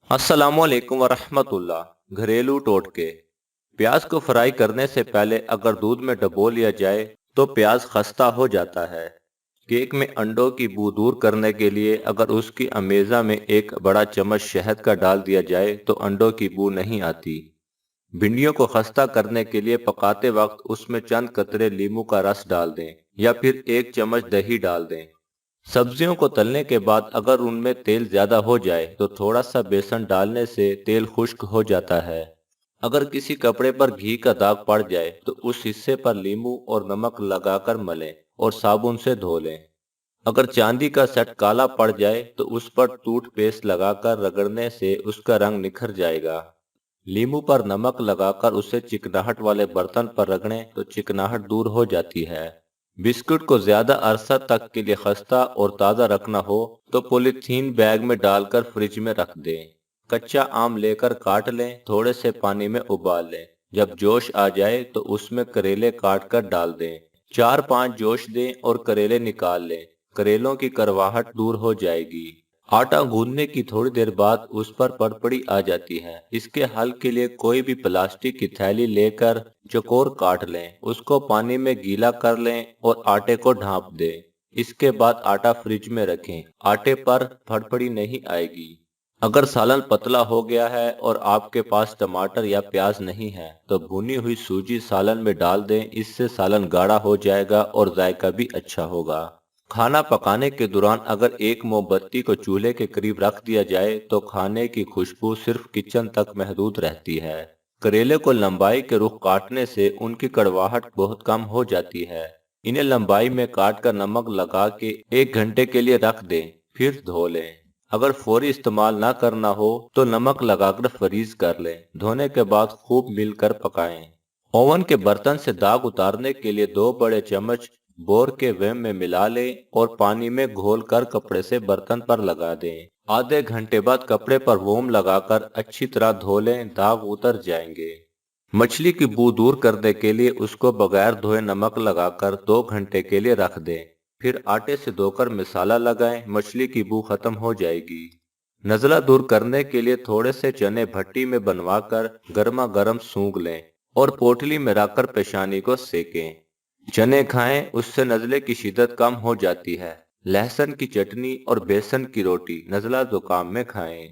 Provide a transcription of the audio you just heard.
अस्सलाम वालेकुम वरहमतुल्लाह। घरेलू टोटके। प्याज को फ्राई करने से पहले अगर दूध में डबो लिया जाए तो प्याज खस्ता हो जाता है। केक में अंडों की बू दूर करने के लिए अगर उसकी अमेज़ा में एक बड़ा चम्मच शहद का डाल दिया जाए तो अंडों की बू नहीं आती। भिंडियों को खस्ता करने के लिए पकाते वक्त उसमें चंद कतरे नींबू का रस डाल दें या फिर एक चम्मच दही डाल दें। सब्जियों को तलने के बाद अगर उनमें तेल ज्यादा हो जाए तो थोड़ा सा बेसन डालने से तेल खुश्क हो जाता है। अगर किसी कपड़े पर घी का दाग पड़ जाए तो उस हिस्से पर नींबू और नमक लगाकर मलें और साबुन से धो लें। अगर चांदी का सेट काला पड़ जाए तो उस पर टूथपेस्ट लगाकर रगड़ने से उसका रंग निखर जाएगा। नींबू पर नमक लगाकर उसे चिकनाहट वाले बर्तन पर रगड़ें तो चिकनाहट दूर हो जाती है। बिस्कुट को ज्यादा अरसा तक के लिए खस्ता और ताज़ा रखना हो तो पॉलीथीन बैग में डालकर फ्रिज में रख दें। कच्चा आम लेकर काट लें, थोड़े से पानी में उबाल लें। जब जोश आ जाए तो उसमें करेले काट कर डाल दें। 4-5 जोश दें और करेले निकाल लें। करेलों की करवाहट दूर हो जाएगी। आटा गूंदने की थोड़ी देर बाद उस पर पड़पड़ी आ जाती है। इसके हल के लिए कोई भी प्लास्टिक की थैली लेकर चौकोर काट लें, उसको पानी में गीला कर लें और आटे को ढांप दें। इसके बाद आटा फ्रिज में रखें। आटे पर फड़फड़ी नहीं आएगी। अगर सालन पतला हो गया है और आपके पास टमाटर या प्याज नहीं है तो भुनी हुई सूजी सालन में डाल दें। इससे सालन गाढ़ा हो जाएगा और जायका भी अच्छा होगा। खाना पकाने के दौरान अगर एक मोमबत्ती को चूल्हे के करीब रख दिया जाए तो खाने की खुशबू सिर्फ किचन तक महदूद रहती है। करेले को लंबाई के रुख काटने से उनकी कड़वाहट बहुत कम हो जाती है। इन्हें लंबाई में काट कर नमक लगा के 1 घंटे के लिए रख दें, फिर धो लें। अगर फौरी इस्तेमाल ना करना हो तो नमक लगाकर फ्रीज कर लें। धोने के बाद खूब मिलकर पकाएं। ओवन के बर्तन से दाग उतारने के लिए 2 बड़े चम्मच बोर के वेम में मिला लें और पानी में घोल कर कपड़े से बर्तन पर लगा दें। आधे घंटे बाद कपड़े पर मोम लगाकर अच्छी तरह धो लें, दाग उतर जाएंगे। मछली की बू दूर करने के लिए उसको बगैर धोए नमक लगाकर 2 घंटे के लिए रख दें। फिर आटे से धोकर मसाला लगाएं, मछली की बू खत्म हो जाएगी। नज़ला दूर करने के लिए थोड़े से चने भट्टी में बनवाकर गर्मा गर्म सूंघ लें और पोटली में रखकर पेशानी को सेकें। चने खाएं, उससे नज़ले की शिद्दत कम हो जाती है। लहसुन की चटनी और बेसन की रोटी नज़ला जुकाम में खाएं।